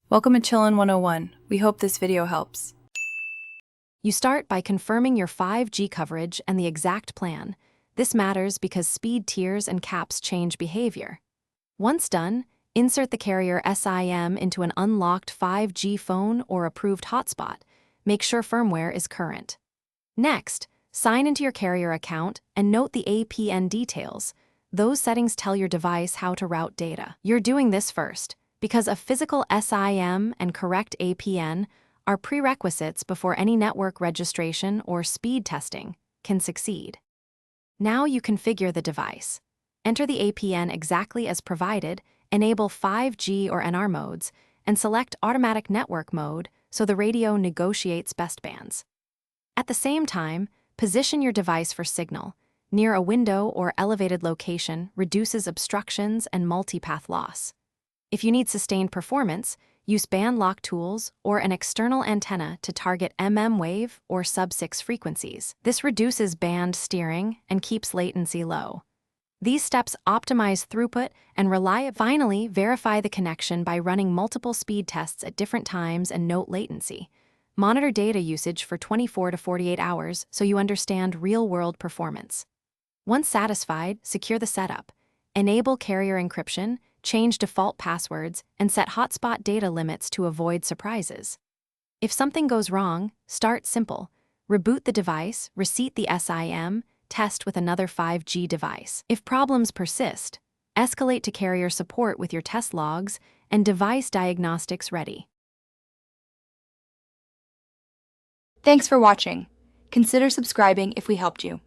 Welcome to Chillin' 101. We hope this video helps. You start by confirming your 5G coverage and the exact plan. This matters because speed tiers and caps change behavior. Once done, insert the carrier SIM into an unlocked 5G phone or approved hotspot. Make sure firmware is current. Next, sign into your carrier account and note the APN details. Those settings tell your device how to route data. You're doing this first, because a physical SIM and correct APN are prerequisites before any network registration or speed testing can succeed. Now you configure the device. Enter the APN exactly as provided, enable 5G or NR modes, and select Automatic Network Mode so the radio negotiates best bands. At the same time, position your device for signal. Near a window or elevated location reduces obstructions and multipath loss. If you need sustained performance, use band lock tools or an external antenna to target wave or sub-6 frequencies. This reduces band steering and keeps latency low. These steps optimize throughput and reliability. Finally, verify the connection by running multiple speed tests at different times and note latency. Monitor data usage for 24 to 48 hours so you understand real-world performance. Once satisfied, secure the setup. Enable carrier encryption, change default passwords, and set hotspot data limits to avoid surprises. If something goes wrong, start simple. Reboot the device, reset the SIM, test with another 5G device. If problems persist, escalate to carrier support with your test logs and device diagnostics ready. Thanks for watching. Consider subscribing if we helped you.